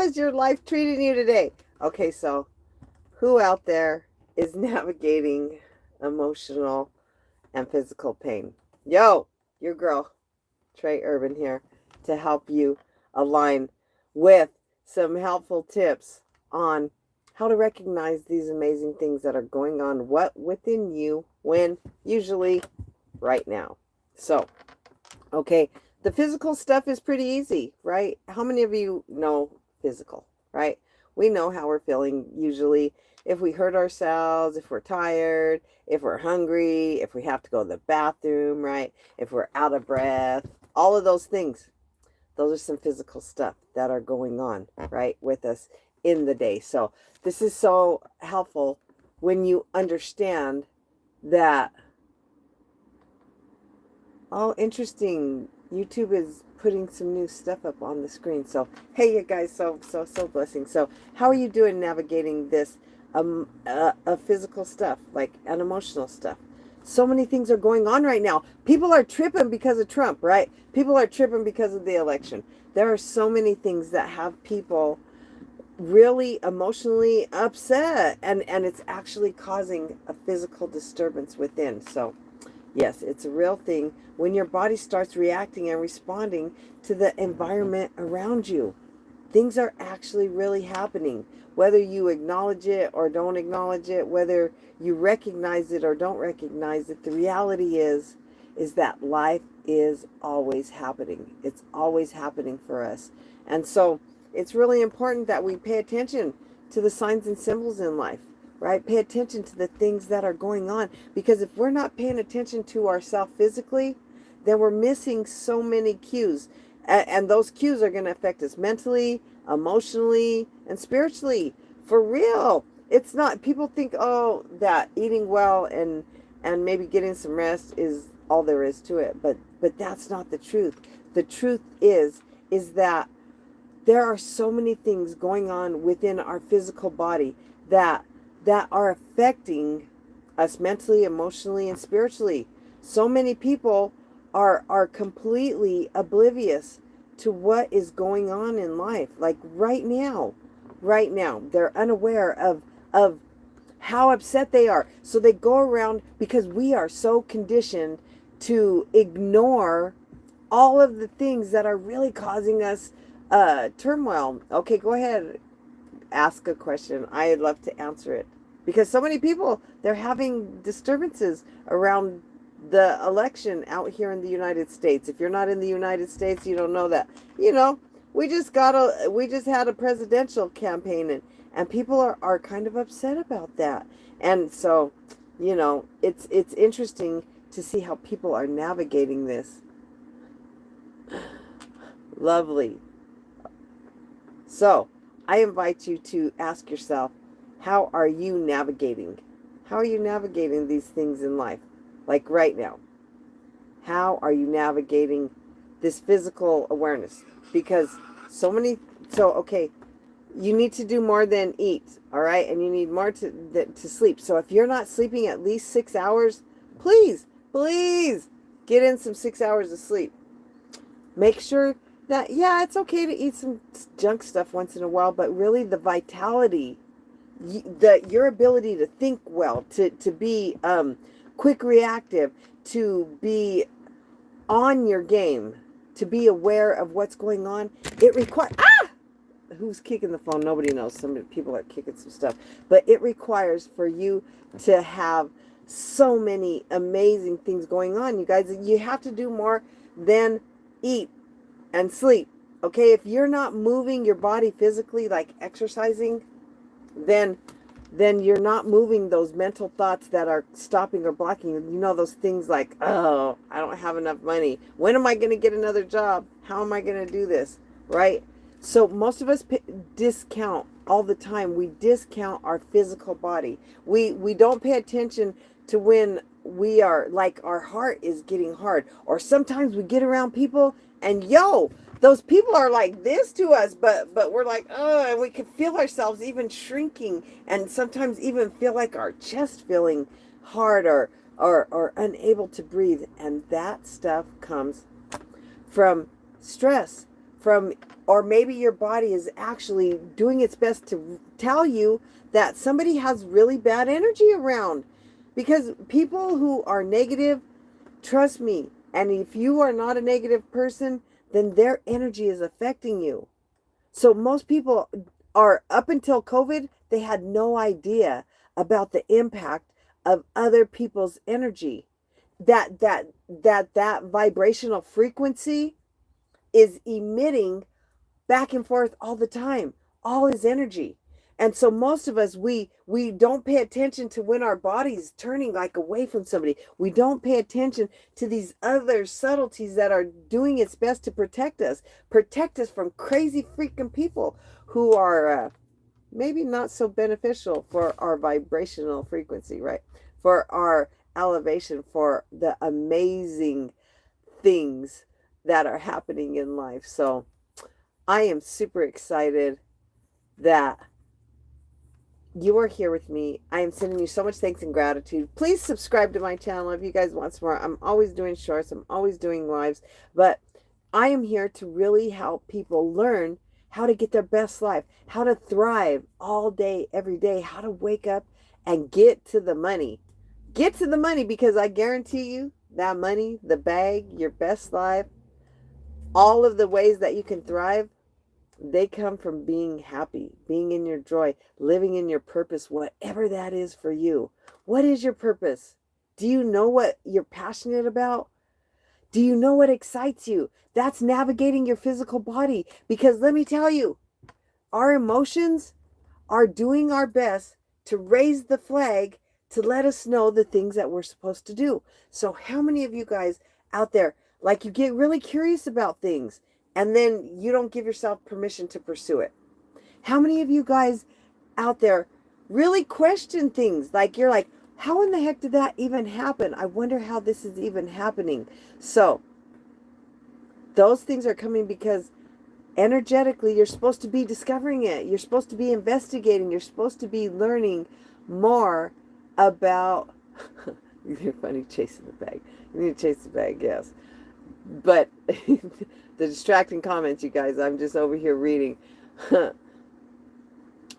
is your life treating you today? Okay, so who out there is navigating emotional and physical pain? Yo, your girl, Trey Urban here to help you align with some helpful tips on how to recognize these amazing things that are going on within you when usually right now. So, okay, the physical stuff is pretty easy, right? How many of you know physical, right? We know how we're feeling usually if we hurt ourselves, if we're tired, if we're hungry, if we have to go to the bathroom, right? If we're out of breath, all of those things. Those are some physical stuff that are going on, right, with us in the day. So this is so helpful when you understand that. Oh, interesting. YouTube is putting some new stuff up on the screen. So, hey, you guys, so blessing. So, how are you doing navigating this physical stuff, like an emotional stuff? So many things are going on right now. People are tripping because of Trump, right? People are tripping because of the election. There are so many things that have people really emotionally upset, and it's actually causing a physical disturbance within. So, yes, it's a real thing when your body starts reacting and responding to the environment around you. Things are actually really happening. Whether you acknowledge it or don't acknowledge it, whether you recognize it or don't recognize it, the reality is that life is always happening. It's always happening for us. And so it's really important that we pay attention to the signs and symbols in life. Right? Pay attention to the things that are going on, because if we're not paying attention to ourselves physically, then we're missing so many cues. And those cues are going to affect us mentally, emotionally, and spiritually. For real. It's not, people think, oh, that eating well and maybe getting some rest is all there is to it. But that's not the truth. The truth is that there are so many things going on within our physical body that are affecting us mentally, emotionally, and spiritually. So many people are completely oblivious to what is going on in life. Like right now, they're unaware of how upset they are. So they go around, because we are so conditioned to ignore all of the things that are really causing us turmoil. Okay, go ahead. Ask a question. I'd love to answer it, because so many people, they're having disturbances around the election out here in the United States. If you're not in the United States, you don't know that. We just had a presidential campaign, and people are kind of upset about that. And so, it's interesting to see how people are navigating this. Lovely. So, I invite you to ask yourself, how are you navigating? How are you navigating these things in life? Like right now. How are you navigating this physical awareness? Because okay, you need to do more than eat, all right? And you need more to sleep. So if you're not sleeping at least 6 hours, please get in some 6 hours of sleep. Make sure that, yeah, it's okay to eat some junk stuff once in a while, but really the vitality, your ability to think well, to be quick reactive, to be on your game, to be aware of what's going on, it requires, who's kicking the phone? Nobody knows. Some people are kicking some stuff, but it requires for you to have so many amazing things going on. You guys, you have to do more than eat and sleep. Okay, if you're not moving your body physically, like exercising, then you're not moving those mental thoughts that are stopping or blocking you. Those things like, oh, I don't have enough money. When am I going to get another job? How am I going to do this? Right? So most of us discount all the time. We discount our physical body. We don't pay attention to when we are like our heart is getting hard. Or sometimes we get around people and those people are like this to us, but we're like, oh, and we can feel ourselves even shrinking, and sometimes even feel like our chest feeling hard or unable to breathe. And that stuff comes from stress, or maybe your body is actually doing its best to tell you that somebody has really bad energy around. Because people who are negative, trust me, and if you are not a negative person, then their energy is affecting you. So most people are, up until COVID, they had no idea about the impact of other people's energy. That vibrational frequency is emitting back and forth all the time. All is energy. And so most of us, we don't pay attention to when our body's turning like away from somebody. We don't pay attention to these other subtleties that are doing its best to protect us from crazy freaking people who are maybe not so beneficial for our vibrational frequency, right? For our elevation, for the amazing things that are happening in life. So I am super excited that you are here with me. I am sending you so much thanks and gratitude. Please subscribe to my channel if you guys want some more. I'm always doing shorts. I'm always doing lives. But I am here to really help people learn how to get their best life, how to thrive all day, every day, how to wake up and get to the money. Get to the money, because I guarantee you that money, the bag, your best life, all of the ways that you can thrive, they come from being happy, being in your joy, living in your purpose, whatever that is for you. What is your purpose? Do you know what you're passionate about? Do you know what excites you? That's navigating your physical body. Because let me tell you, our emotions are doing our best to raise the flag to let us know the things that we're supposed to do. So how many of you guys out there, like, you get really curious about things and then you don't give yourself permission to pursue it? How many of you guys out there really question things? Like, you're like, how in the heck did that even happen? I wonder how this is even happening. So those things are coming because energetically you're supposed to be discovering it. You're supposed to be investigating. You're supposed to be learning more about you're funny, chasing the bag. You need to chase the bag, yes. But the distracting comments, you guys, I'm just over here reading.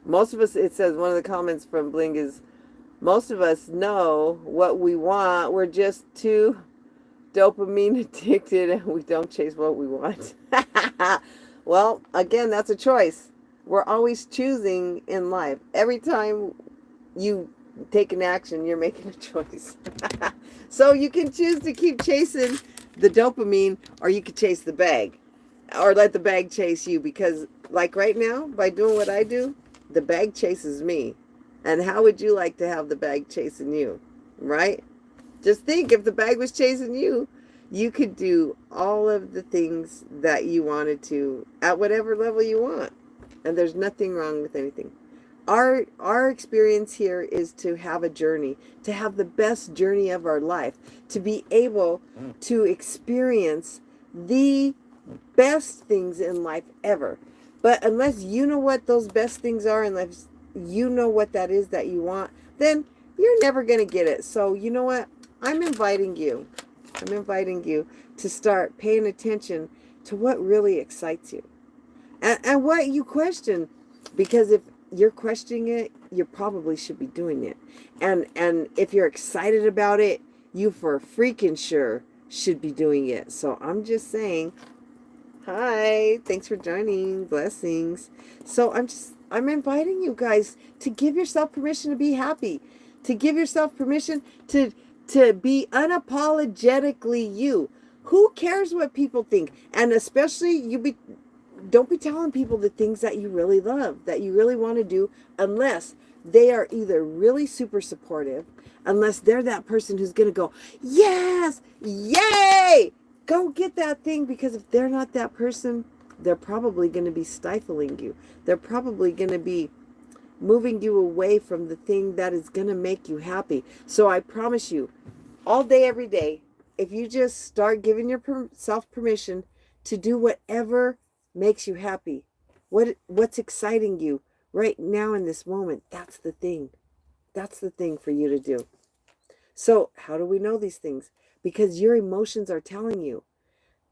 Most of us, it says, one of the comments from Bling is, most of us know what we want. We're just too dopamine addicted and we don't chase what we want. Well, again, that's a choice. We're always choosing in life. Every time you take an action, you're making a choice. So you can choose to keep chasing the dopamine, or you could chase the bag, or let the bag chase you. Because like right now, by doing what I do, the bag chases me. And how would you like to have the bag chasing you, right? Just think, if the bag was chasing you, you could do all of the things that you wanted to at whatever level you want. And there's nothing wrong with anything. Our experience here is to have a journey, to have the best journey of our life, to be able to experience the best things in life ever. But unless you know what those best things are, unless you know what that is that you want, then you're never going to get it. So you know what? I'm inviting you to start paying attention to what really excites you and what you question. Because if you're questioning it, you probably should be doing it. And if you're excited about it, you for freaking sure should be doing it. So I'm just saying, hi, thanks for joining. Blessings. So I'm inviting you guys to give yourself permission to be happy, to give yourself permission to be unapologetically you. Who cares what people think? And especially don't be telling people the things that you really love, that you really want to do, unless they are either really super supportive, unless they're that person who's going to go, yes, yay, go get that thing. Because if they're not that person, they're probably going to be stifling you. They're probably going to be moving you away from the thing that is going to make you happy. So I promise you, all day, every day, if you just start giving yourself permission to do whatever makes you happy, what's exciting you right now in this moment, that's the thing. That's the thing for you to do. So how do we know these things? Because your emotions are telling you.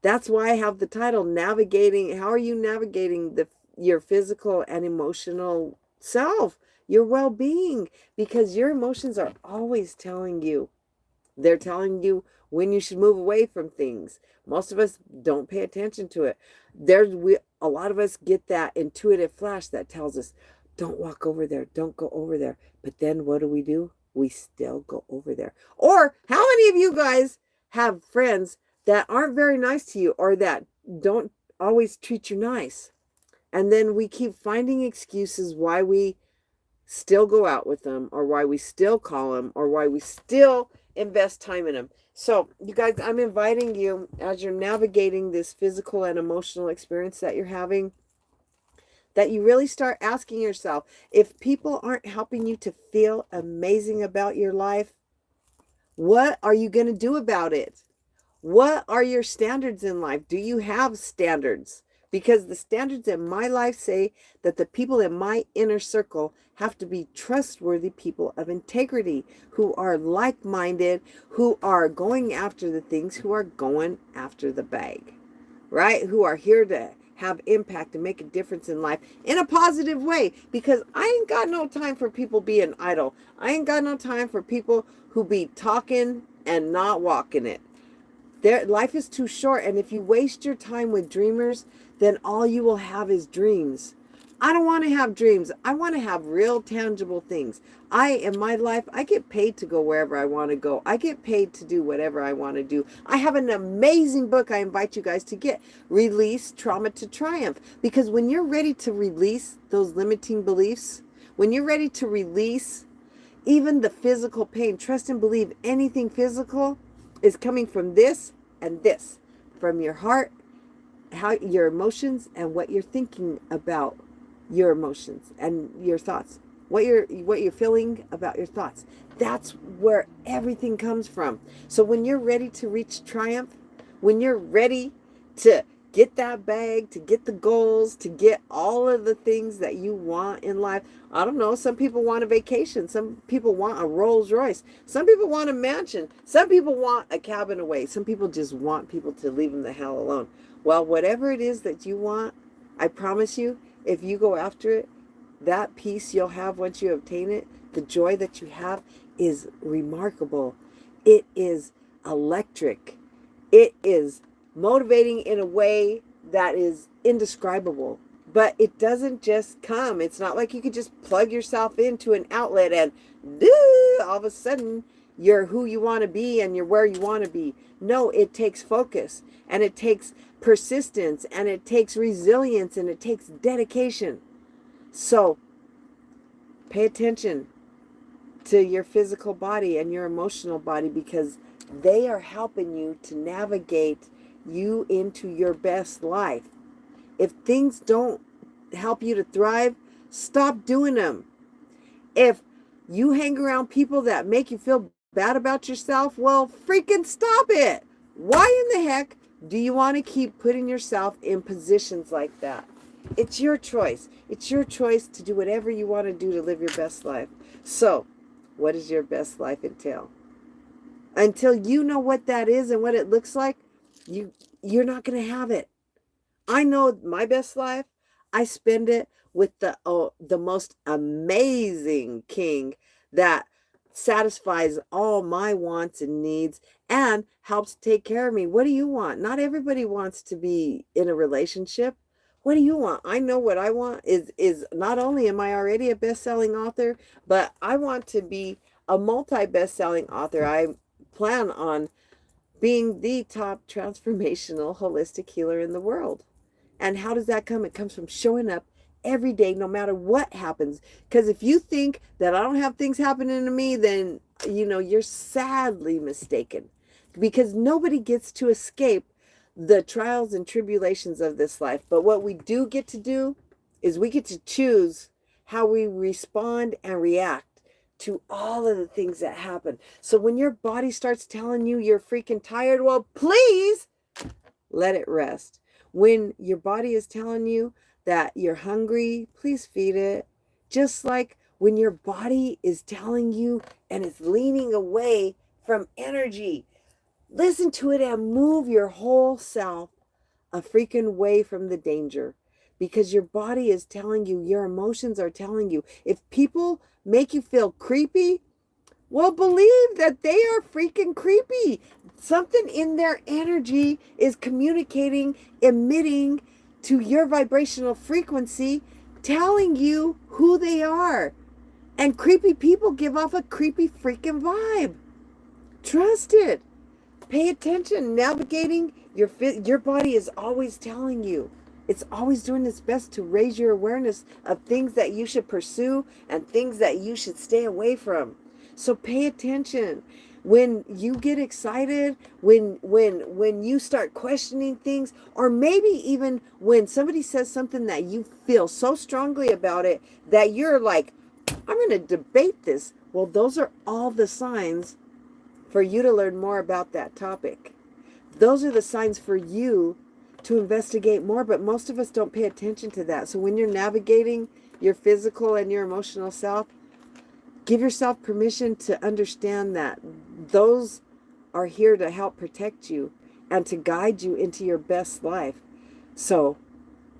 That's why I have the title, Navigating. How are you navigating your physical and emotional self, your well-being? Because your emotions are always telling you. They're telling you when you should move away from things. Most of us don't pay attention to it. A lot of us get that intuitive flash that tells us, don't walk over there, don't go over there. But then what do? We still go over there. Or how many of you guys have friends that aren't very nice to you or that don't always treat you nice? And then we keep finding excuses why we still go out with them, or why we still call them, or why we still invest time in them. So you guys, I'm inviting you, as you're navigating this physical and emotional experience that you're having, that you really start asking yourself, if people aren't helping you to feel amazing about your life, what are you going to do about it? What are your standards in life? Do you have standards? Because the standards in my life say that the people in my inner circle have to be trustworthy people of integrity, who are like-minded, who are going after the things, who are going after the bag, right? Who are here to have impact and make a difference in life in a positive way. Because I ain't got no time for people being idle. I ain't got no time for people who be talking and not walking it. Life is too short, and if you waste your time with dreamers, then all you will have is dreams. I don't want to have dreams. I want to have real tangible things. In my life, I get paid to go wherever I want to go. I get paid to do whatever I want to do. I have an amazing book I invite you guys to get, Release Trauma to Triumph. Because when you're ready to release those limiting beliefs, when you're ready to release even the physical pain, trust and believe anything physical is coming from this and this, from your heart, how your emotions, and what you're thinking about your emotions and your thoughts, what you're feeling about your thoughts. That's where everything comes from. So when you're ready to reach triumph, when you're ready to get that bag, to get the goals, to get all of the things that you want in life. I don't know. Some people want a vacation. Some people want a Rolls Royce. Some people want a mansion. Some people want a cabin away. Some people just want people to leave them the hell alone. Well, whatever it is that you want, I promise you, if you go after it, that peace you'll have once you obtain it, the joy that you have is remarkable. It is electric. It is motivating in a way that is indescribable. But it doesn't just come. It's not like you could just plug yourself into an outlet and all of a sudden you're who you want to be and you're where you want to be. No, it takes focus, and it takes persistence, and it takes resilience, and it takes dedication. So pay attention to your physical body and your emotional body, because they are helping you to navigate you into your best life. If things don't help you to thrive, stop doing them. If you hang around people that make you feel bad about yourself, well, freaking stop it. Why in the heck do you want to keep putting yourself in positions like that? It's your choice. It's your choice to do whatever you want to do to live your best life. So, what does your best life entail? Until you know what that is and what it looks like, you're not going to have it. I know my best life. I spend it with the most amazing king that satisfies all my wants and needs and helps take care of me. What do you want? Not everybody wants to be in a relationship. What do you want? I know what I want is not only am I already a best-selling author, but I want to be a multi-best-selling author. I plan on being the top transformational holistic healer in the world. And how does that come? It comes from showing up every day, no matter what happens. Because if you think that I don't have things happening to me, then, you're sadly mistaken. Because nobody gets to escape the trials and tribulations of this life. But what we do get to do is we get to choose how we respond and react to all of the things that happen. So when your body starts telling you you're freaking tired, well, please let it rest. When your body is telling you that you're hungry, please feed it. Just like when your body is telling you and it's leaning away from energy, listen to it and move your whole self a freaking way from the danger, because your body is telling you, your emotions are telling you. If people make you feel creepy, well, believe that they are freaking creepy. Something in their energy is communicating, emitting to your vibrational frequency, telling you who they are. And creepy people give off a creepy freaking vibe. Trust it. Pay attention. Navigating your body is always telling you. It's always doing its best to raise your awareness of things that you should pursue and things that you should stay away from. So pay attention. When you get excited, when you start questioning things, or maybe even when somebody says something that you feel so strongly about it that you're like, I'm going to debate this. Well, those are all the signs for you to learn more about that topic. Those are the signs for you to investigate more, but most of us don't pay attention to that. So when you're navigating your physical and your emotional self, give yourself permission to understand that those are here to help protect you and to guide you into your best life. So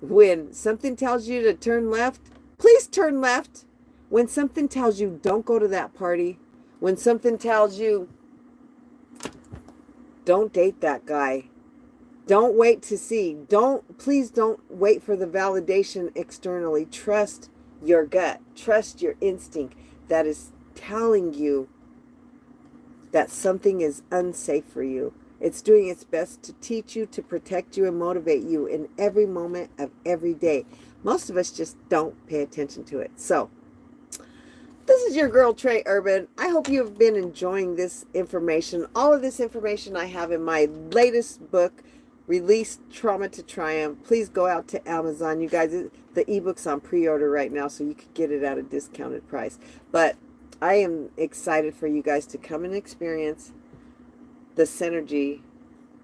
when something tells you to turn left, please turn left. When something tells you don't go to that party, when something tells you don't date that guy, don't wait to see, please don't wait for the validation externally. Trust your gut, trust your instinct that is telling you that something is unsafe for you. It's doing its best to teach you, to protect you, and motivate you in every moment of every day. Most of us just don't pay attention to it. So, this is your girl, Trey Urban. I hope you have been enjoying this information. All of this information I have in my latest book, Release Trauma to Triumph. Please go out to Amazon. You guys, the ebook's on pre-order right now, so you could get it at a discounted price. But I am excited for you guys to come and experience the synergy.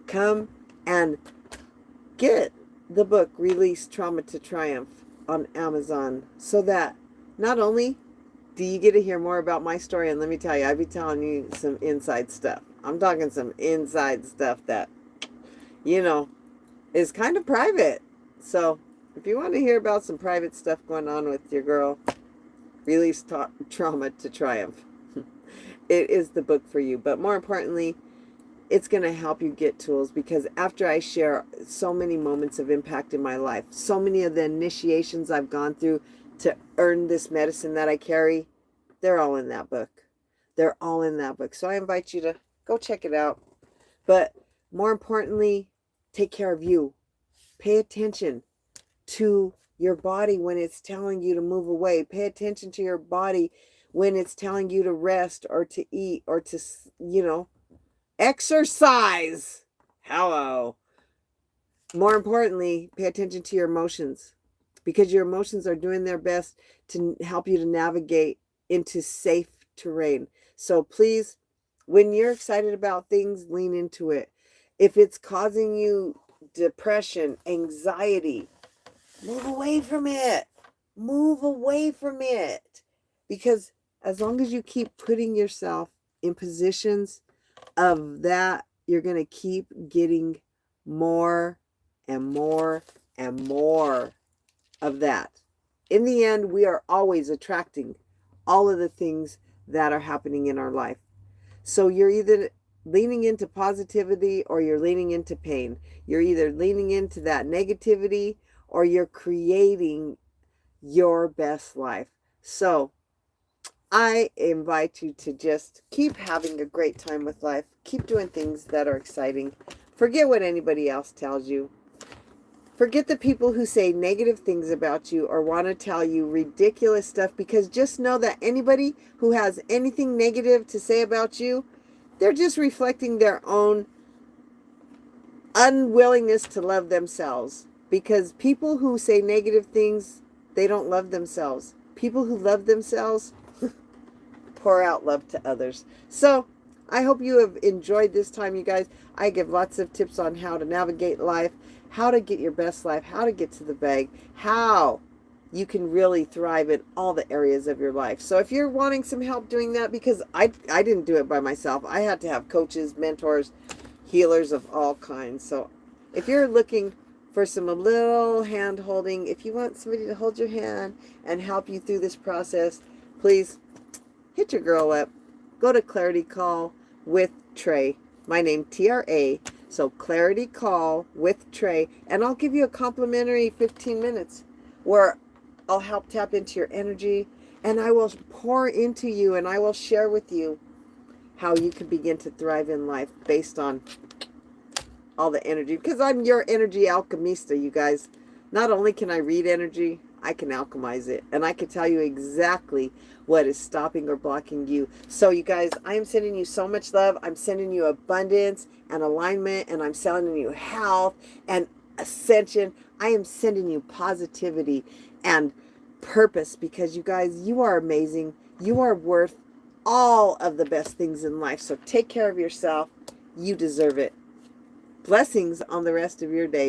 Come and get the book, Release Trauma to Triumph, on Amazon, so that not only do you get to hear more about my story, and let me tell you, I'll be telling you some inside stuff. I'm talking some inside stuff that, is kind of private. So if you want to hear about some private stuff going on with your girl, Release Trauma to Triumph, it is the book for you. But more importantly, it's going to help you get tools, because after I share so many moments of impact in my life, so many of the initiations I've gone through to earn this medicine that I carry, they're all in that book. They're all in that book. So I invite you to go check it out. But more importantly, take care of you. Pay attention to your body when it's telling you to move away. Pay attention to your body when it's telling you to rest or to eat or to, exercise. Hello. More importantly, pay attention to your emotions, because your emotions are doing their best to help you to navigate into safe terrain. So please, when you're excited about things, lean into it. If it's causing you depression, anxiety, move away from it. Move away from it. Because as long as you keep putting yourself in positions of that, you're going to keep getting more and more and more of that. In the end, we are always attracting all of the things that are happening in our life. So you're either leaning into positivity or you're leaning into pain. You're either leaning into that negativity or you're creating your best life. So I invite you to just keep having a great time with life. Keep doing things that are exciting. Forget what anybody else tells you. Forget the people who say negative things about you or want to tell you ridiculous stuff, because just know that anybody who has anything negative to say about you, they're just reflecting their own unwillingness to love themselves. Because people who say negative things, they don't love themselves. People who love themselves pour out love to others. So I hope you have enjoyed this time, you guys. I give lots of tips on how to navigate life, how to get your best life, how to get to the bag, how you can really thrive in all the areas of your life. So if you're wanting some help doing that, because I didn't do it by myself. I had to have coaches, mentors, healers of all kinds. So if you're looking for some a little hand holding. If you want somebody to hold your hand and help you through this process, please hit your girl up. Go to Clarity Call with Trey. My name, TRA. So Clarity Call with Trey. And I'll give you a complimentary 15 minutes where I'll help tap into your energy, and I will pour into you, and I will share with you how you can begin to thrive in life based on all the energy. Because I'm your energy alchemista, you guys. Not only can I read energy, I can alchemize it. And I can tell you exactly what is stopping or blocking you. So you guys, I am sending you so much love. I'm sending you abundance and alignment. And I'm sending you health and ascension. I am sending you positivity and purpose, because you guys, you are amazing. You are worth all of the best things in life. So take care of yourself. You deserve it. Blessings on the rest of your day.